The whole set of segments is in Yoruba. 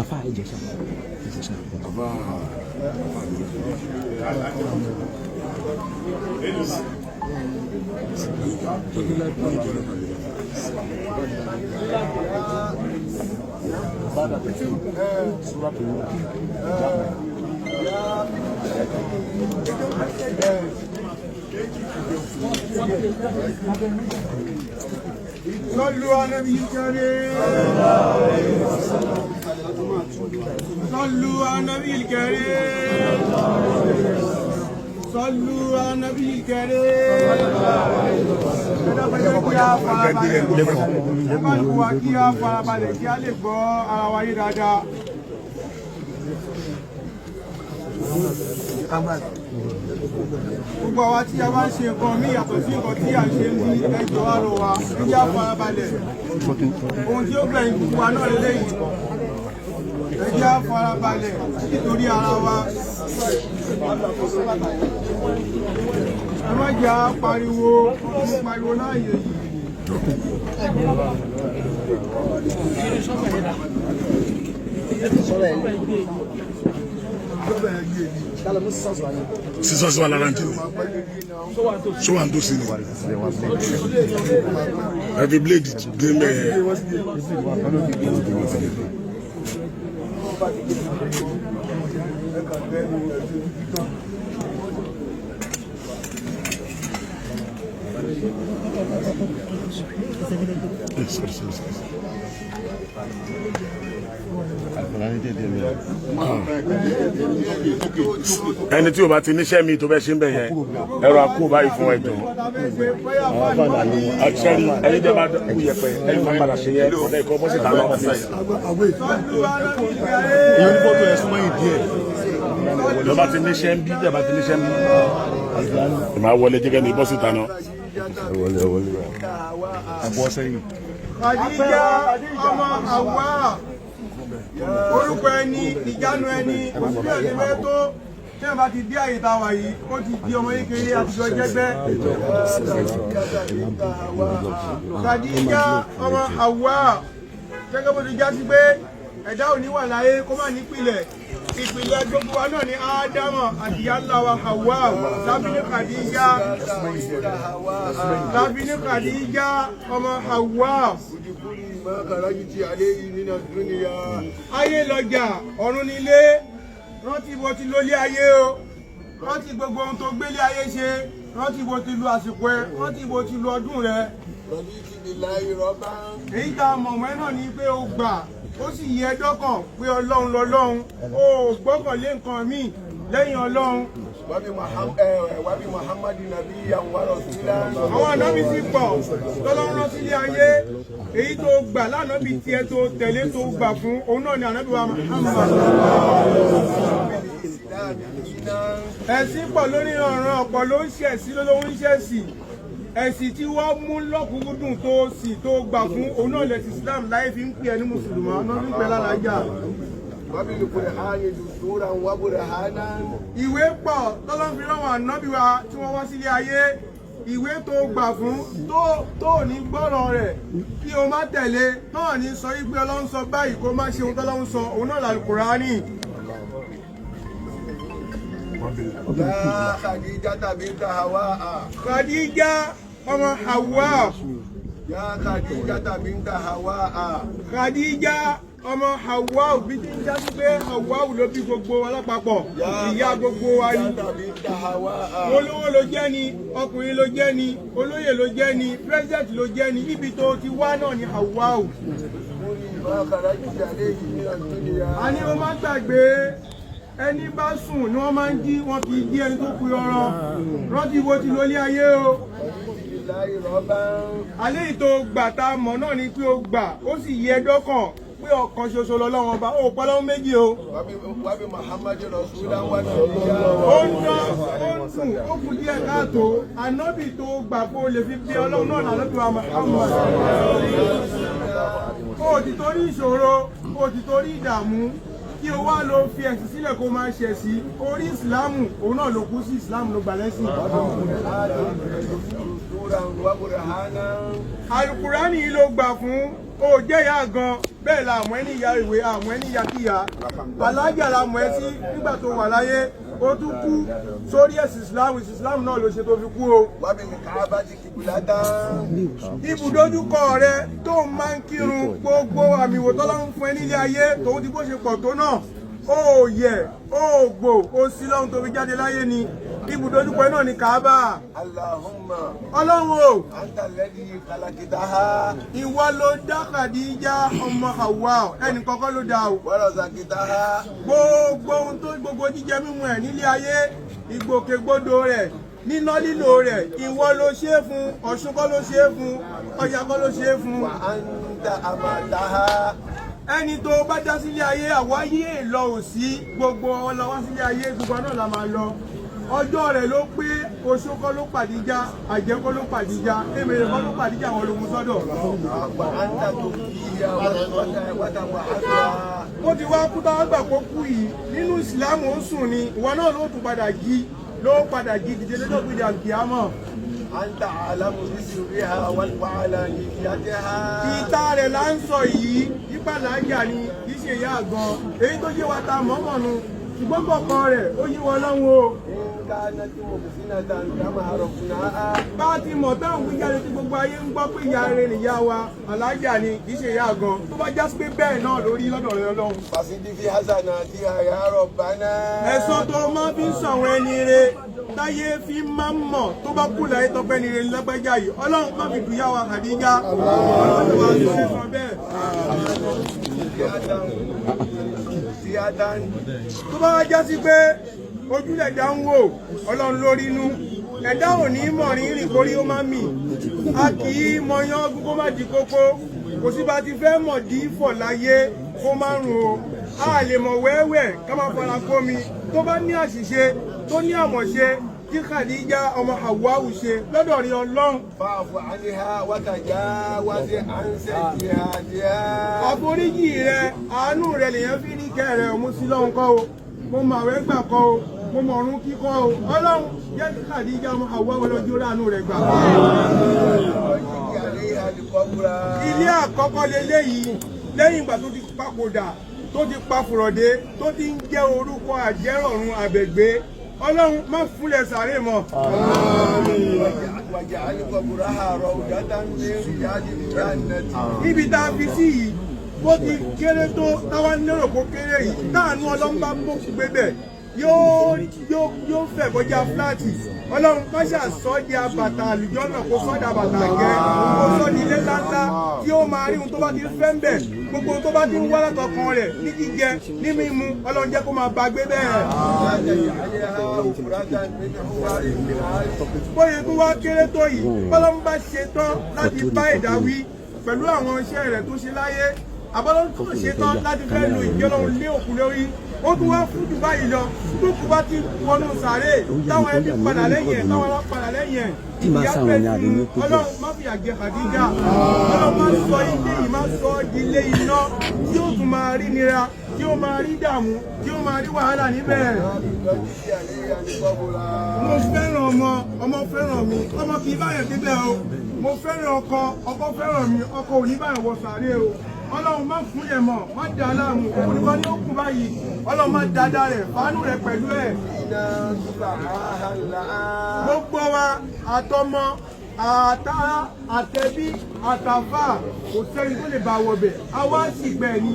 Afa Ìjẹ̀ṣà. صلوا على النبي الكريم صلوا على النبي الكريم صلوا على النبي الكريم gbogbo àwa tí a bá ń ṣe nǹkan mí yàtọ̀ sí nǹkan tí a ṣe ń bí ẹjọ́ àrò wa ẹjẹ́ àfarabalẹ̀ ohun tí ó gbẹ̀yìn gbogbo wa náà lélẹ́yìí ẹjẹ́ àfarabalẹ̀ nítorí ara wa ẹ má jẹ́ pariwo láàyè yìí. Sisan sọ alaranti ni so wa n to si ni ẹfi blade gbé mẹ yẹ. ẹni tí o bá ti níṣẹ́ mi tó fẹ́ ṣe ń bẹ̀ yẹn ẹ̀rọ àkó báyìí fún ẹjọ́ àṣẹrí ẹni tẹ́ bá kú yẹpẹ ẹni máa padà ṣe yẹ ọ̀dẹ́ ìkọ́ bọ́sì tà lọ́wọ́ sí. ìyẹn ní fọ́tò ẹ̀ súnmọ́ yìí díẹ̀ lọ́ bá ti níṣẹ́ ń bí tẹ́ bá ti níṣẹ́ ń bí ẹ̀ máa wọlé jẹ́gẹ́ ní bọ́sì tà náà. ẹ bọ́ sẹ́yìn. Khadija ọmọ Hawa orúkọ ẹni ìjánu ẹni òṣìṣẹ́ ẹni bẹ́ẹ̀ tó tí wọ́n bá ti dé àyè táwa yìí ó ti di ọmọ kékeré àtijọ́ jẹ́gbẹ́. Khadija ọmọ Hawa gẹ́gẹ́ bó ti já sí pé ẹ̀dá ò ní wà láyé kó má nípìlẹ̀ ìpìlẹ̀ gbogbo wa náà ni Ádámọ̀ àti ìyá ńlá wa Hawa lábínú Khadija ọmọ Hawa. Ayé lọ́jà ọ̀run nílé rántí bó ti lólé ayé o rántí gbogbo ohun tó gbélé ayé ṣe rántí bó ti lu àsìkò ẹ rántí bó ti lu ọdún rẹ. èyí tá a mọ̀ mọ́ ẹ náà ni pé o gbà ó sì yẹ dọ́kàn pé ọlọ́run lọ́lọ́run ó gbọ́kànlé nǹkan míì lẹ́yìn ọlọ́run wàbí Muhammad nabiyya wa rasula. Àwọn ànábì ti pọ̀ tọ́lọ́run rán sílé ayé èyí tó gbà lánàbì tiẹ̀ tó tẹ̀lé tó gbà fún òun náà ni ànábì wa Muhammad. Ẹ̀sìn pọ̀ lórí ọ̀ràn ọ̀pọ̀ ló ń ṣẹ̀sí ló ń ṣẹ̀sì. Ẹ̀sìn tí wọ́n mú lọ́kùnkúndùn tó sì tó gbà fún òun náà lẹ̀sìn Islam láyé fi ń pè ẹni mùsùlùmí ọ̀nà ń pè lálàájá. Ìwé pọ̀ tọ́lọ́run fi rán àwọn ànábì wa tí wọ́n wá sílé ayé. Ìwé tó gbà fún tó ní gbọ́rọ̀ rẹ̀ kí o má tẹ̀lé náà ní sọ wípé Ọlọ́run sọ báyìí kó má ṣe ohun tọ́lọ́run sọ òun náà l'Al-Qur'ani. Khadija binta Hawa. Khadija ọmọ Hawa. Khadija binta Hawa. Khadija ọmọ Hawa bí tí ń já sí pé Hawa ló bí gbogbo alápapọ̀ ìyá gbogbo wa ni. Olówó ló jẹ́ ni, ọkùnrin ló jẹ́ ni, olóyè ló jẹ́ ni, president ló jẹ́ ni, ibi tó ti wá náà ni Hawa. A ní o má gbàgbé ẹni bá sùn ni wọ́n máa ń jí wọn kì í jí ẹni tó kú ọrọ̀ rántí wo ti lólé ayé o. Alẹ́ ìtò gbà tá a mọ̀ náà ni pé o gbà ó sì yẹ dọ́kàn pé ọ̀kan ṣoṣo lọ́lọ́wọ́n bá ó pọ́lọ́wọ́ méjì o. Ó ń dán ó ń sùn ó kù díẹ̀ káàtó ànábì tó gbà pé o lè fi bí Ọlọ́run náà lálọ́bì wa Muhammad. Ó ti torí ìṣòro ó ti torí ìdààmú kí o wá lọ fi ẹ̀sìn sílẹ̀ kó máa ṣẹ̀ sí orí ìsìláàmù òun náà ló kú sí ìsìláàmù ló gbà lẹ́sìn. Al-Qur'ani yìí ló gbà fún o jẹ́ ìyá gan bẹ́ẹ̀ la àmọ́ ẹni ìyá ìwé àmọ́ ẹni ìyá kíyà alájà la mọ̀ ẹ́ sí nígbà tó wà láyé ó tún kú sórí ẹ̀sìn ìsìláàmù náà ló ṣe tó fi kú o. Ibùdójúkọ rẹ tó máa ń kírun gbogbo àmì ìwò tọ́lọ́run fún ẹ nílé ayé tòun ti bó ṣe pọ̀ tó náà ó yẹ ó gbò ó sí lọ́hun tó fi jáde láyé ni ibùdójúkọ náà ni Kaaba. Ọlọ́run o ìwọ ló dá Khadija ọmọ Hawa ẹnì kọ́kọ́ ló dá o. Gbogbo ohun tó gbogbo jíjẹ mímu ẹ̀ nílé ayé ìgbòkègbodò rẹ̀ níná lílo rẹ̀ ìwọ ló ṣe é fún Ọ̀ṣun kọ́ ló ṣe é fún Ọya kọ́ ló ṣe é fún. Ẹni tó bá dá sílé ayé àwáyé lọ ò sí gbogbo ọlọ́wọ́ sílé ayé gbogbo náà la máa lọ. Ọjọ́ rẹ̀ ló pé Oṣó kọ́ ló pàdíjà Àjẹ́ kọ́ ló pàdíjà Èmèrè kọ́ ló pàdíjà àwọn ológun sọ́dọ̀. Ó ti wá kú táwọn gbà kó kú yìí nínú Ìsìlámù ó sùn ni ìwọ náà ló tún padà jí ló padà jí dìde lọ́jọ́ gbìyànjú àkíyámọ̀. Ìta rẹ̀ là ń sọ yìí ìpàlájà ni kì í ṣe ìyá àgbọn èyí tó yé wa ta mọ́mọ́nu ṣùgbọ́n kọ̀ọ̀kan rẹ̀ ó yí wọn lọ́wọ́ o. Bá a ti mọ̀ táwọn wíjáde tí gbogbo ayé ń gbọ́ pé ìyá rẹ̀ nìyá wa alájà ni kì í ṣe ìyá àgbọn tó bá já sí pé bẹ́ẹ̀ náà lórí lọ́dọ̀ rẹ̀ Ọlọ́run. Ẹ̀san tó máa fi ń sọ̀wọ́ ẹni rẹ̀ táyé fi máa ń mọ̀ tó bá kú láyé tọpẹ́ ni rẹ̀ lágbájá yìí Ọlọ́run má fi dùn yá wa Khadija. Ọlọ́run wa ló ṣe sọ bẹ́ẹ̀. Tó bá wá já sí pé ojúlẹ̀ dá ń wò Ọlọ́run lórí inú ẹ̀dá ò ní mọ̀ ní rìn kórí ó má mì a kì í mọyán ọdún kó má di kókó kò sí bá ti fẹ́ mọ̀ dí fọ̀ láyé kó má rùn o a lè mọ̀ wẹ́wẹ́ ká má fara kó mi tó bá ní àṣìṣe tó ní àmọ̀ṣe tí Khadija ọmọ Hawa'u ṣe lọ́dọ̀ rí Ọlọ́run. Fa'fu anha wa tajawaz an sayyi'atiha. Àforíjì rẹ̀ àánú rẹ̀ lèyàn fi ní kẹrẹ̀ ọmú sí lọ́hùn kọ́ o mo mọ̀ àwẹ́ gbà kọ́ o mo mọ̀ ọ̀run kíkọ́ o Ọlọ́run jẹ́ kí Khadija ọmọ Hawa'u lọ́jọ́ ránú rẹ̀ gbà. Ilé àkọ́kọ́ leléyìí lẹ́yìn ìgbà tó ti papòdà tó ti pafùrọ̀dé tó ti ń jẹ́ orúkọ àjẹ́rọ̀run àbẹ̀gbé Ọlọ́run má fúnlẹ̀ sàárè mọ́. Níbi tá a fi sí yìí bó ti kéré tó táwa lérò kó kéré yìí táànú Ọlọ́run bá mú gbé bẹ̀ yóò fẹ̀ kọjá fúláàtì Ọlọ́run má ṣàsọ́ di àbàtà àlùjọ náà kó sọ́dà bàtà gẹ́ kó sọ́ di ilé ńláńlá tí ó máa rí ohun tó bá ti fẹ́ ń bẹ̀ gbogbo tó bá ti ń wá látọkàn rẹ̀ ní jíjẹ ní mímu ọlọ́run jẹ́ kó máa bá gbé bẹ́ẹ̀. bóyá tó wá kéré tó yìí bọ́lọ́mú bá ṣe tán láti bá ẹ̀dá wí pẹ̀lú àwọn iṣẹ́ rẹ̀ tó ṣe láyé àbọ́lọ́mú tó ṣe tán láti fẹ́ lo ìjẹ́ ọlọ́run lé òkú lórí ó tún wá fún jù báyìí lọ tó kú bá ti wọnú sàárè táwọn ẹbí padà lẹ́yìn ẹ̀ táwọn ọlọ́ padà lẹ́yìn ẹ̀ ìyá pẹ̀ fún ọlọ́run má fi àjẹ Khadija ọlọ́run má sọ ilé yìí má sọ ilé iná tí ó tún máa rí nira tí ó máa rí dààmú tí ó máa rí wàhálà níbẹ̀. mo fẹ́ràn ọmọ fẹ́ràn mi ọmọ kì í báyọ̀ débẹ̀ o mo fẹ́ràn ọkọ fẹ́ràn mi ọkọ ò ní báyọ̀ wọ sàárè o ọlọ́run má fún yẹn mọ̀ má dá láàmú òun nìkan ni ó kú báyìí ọlọ́run má dáadáa rẹ̀ fàánù rẹ̀ pẹ̀lú ẹ̀. gbogbo wa àtọmọ àtàrà àtẹbí àtàfà kò sẹ́ni tó lè bá wọ bẹ̀ àwa sì gbẹ̀ ni.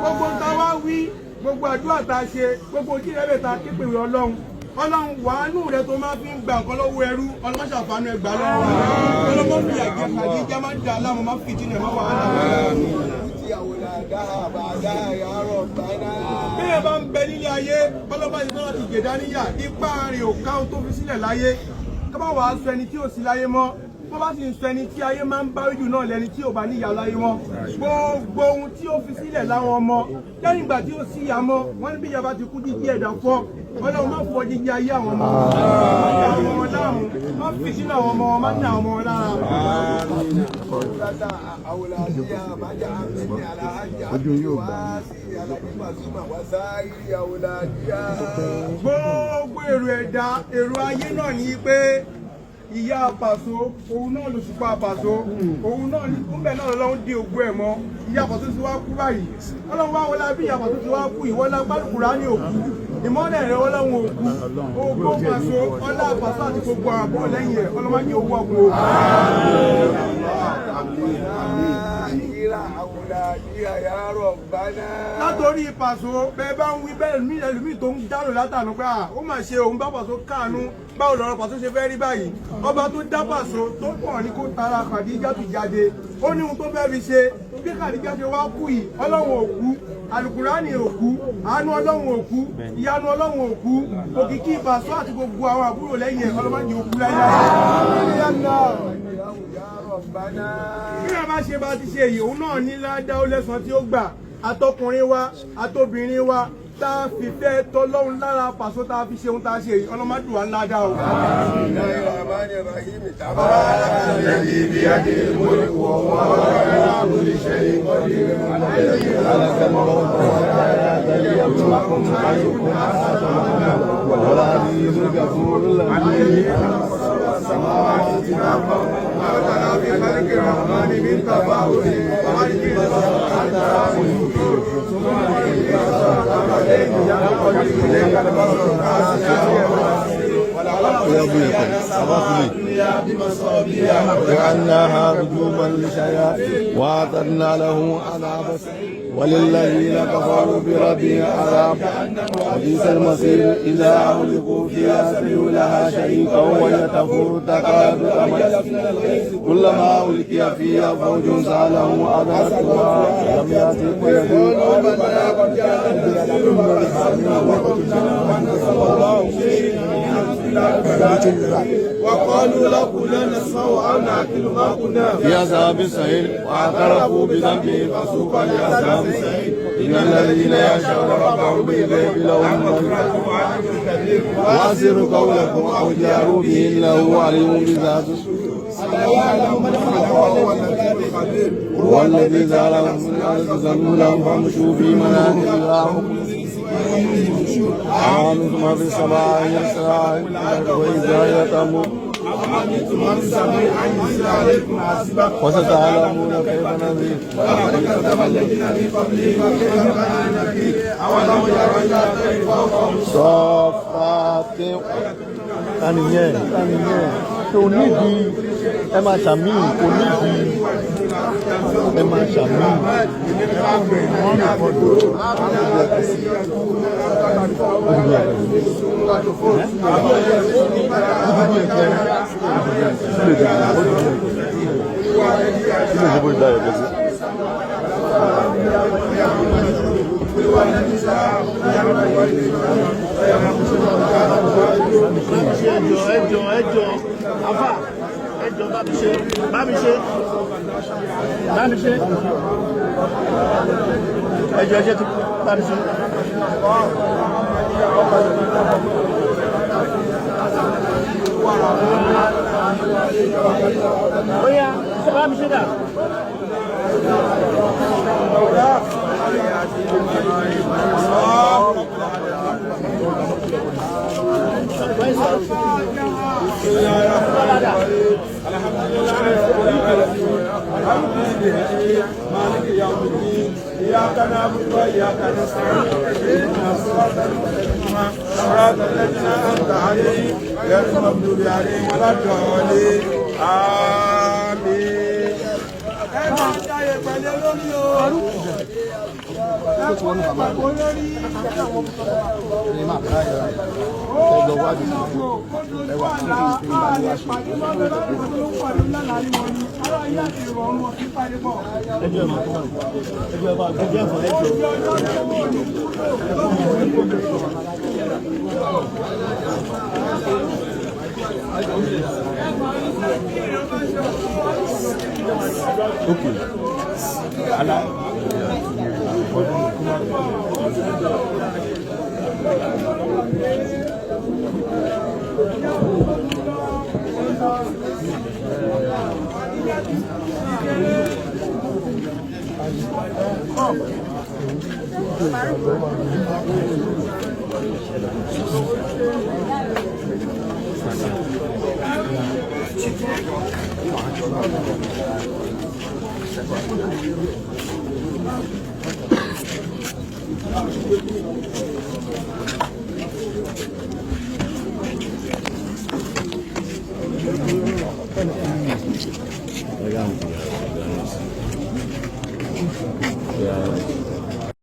gbogbo táwa wí gbogbo àdúrà tá a ṣe gbogbo ojúlẹ̀bẹ̀ tá a ké pèrè ọlọ́run wàánù rẹ tó máa fi ń gba nǹkan lọ́wọ́ ẹrú ọlọ́mọ ṣàfánú ẹgbàá lọ́wọ́ ọlọ́mọ fi àjẹ Khadija máa ń dà láàmú máa fi jìnnà máa wàhálà. bẹ́ẹ̀ bá ń bẹ nílé ayé ọlọ́mọ yìí tọ́lá ti gèdá níyà ipá rẹ̀ ò ká tó fi sílẹ̀ láyé ká bá wàá sọ ẹni tí ò sí láyé mọ́ wọ́n bá sì ń sọ ẹni tí ayé máa ń bá jù náà lẹ́ni tí ò bá níyà láyé mọ́ gbogbo ohun tí ó fi sílẹ̀ láwọn ọmọ lẹ́yìn ìgbà tí ó sí ìyá mọ́ wọ́n ní bí ìyá bá ti kú jíjí ẹ̀dá fọ́ ọlọ́run má fọ jíjí ayé àwọn ọmọ wọn láàmú má fi sínú àwọn ọmọ wọn má ní àwọn ọmọ wọn lára. gbogbo èrò ẹ̀dá èrò ayé náà ní pé ìyá Paso òun náà ló ṣùpá Paso òun náà ní kúnbẹ̀ náà lọ́wọ́ dé ògbó ẹ̀ mọ́ ìyá Paso ti wá kú báyìí ọlọ́run wá wọlé bí ìyá Paso ti wá kú ìwọ́lá gbálùkùrá ní òkú ìmọ́lẹ̀ rẹ̀ ọlọ́run òkú ògbó Paso ọlá Paso àti gbogbo àbọ̀ lẹ́yìn ẹ̀ ọlọ́mọdé owó ọkùn látòrí Paso bẹ́ẹ̀ bá ń wí bẹ́ẹ̀ ní ẹlòmíì tó ń dárò látànú pé ó mà ṣe òun bá Paso káànú báwo lọ́rọ̀ Paso ṣe fẹ́ rí báyìí ọba tó dá Paso tó pọ̀ ní kó tara Khadija fi jáde ó ní ohun tó fẹ́ fi ṣe bí Khadija ṣe wá kú yìí ọlọ́run òkú alukurani òkú àánú ọlọ́run òkú ìyanu ọlọ́run òkú òkìkí Paso àti gbogbo àwọn àbúrò lẹ́yìn ẹ̀ ọlọ́mọdé òkú láyé bí ẹ bá ṣe bá ti ṣe èyí òun náà ní ládàá ó lẹ́san tí ó gbà àtọkùnrin wa àtobìnrin wa tá a fi fẹ́ tọ́lọ́run lára Paso tá a fi ṣe ohun tá a ṣe èyí ọlọ́mọdé wa ńlá dá o. وجعلناها رجوما للشياطين وأعتدنا له عذاب وللذين كفروا بربهم عذاب وبئس المصير إذا أغلقوا فيها سمعوا لها شريكا وهي تفور تكاد كلما ألقي فيها فوج سألهم أدركتها لم يأتكم يدعون وقالوا لو كنا نسمع أو نعقل ما كنا في عذاب السعير واعترفوا بذنبهم فسوقا لعذاب السعير إن الذين يخشون ربهم بالغيب لهم مغفرة وأسروا قولكم أو جاروا به إنه عليم بذات هو الذي جعلهم من الأرض ذلولا فامشوا في مناكبها آمنتم في السماء يسرى وإذا يتموا وستعلمون كيف نذير صفات tànìyàn tó nídìí ẹ máa ṣàmì kò nídìí ẹ máa ṣàmì. مالك يوم الدين إياك نعبد وإياك نستعين اهدنا الصراط المستقيم صراط الذين أنعمت عليهم غير المغضوب عليهم ولا الضالين آمين.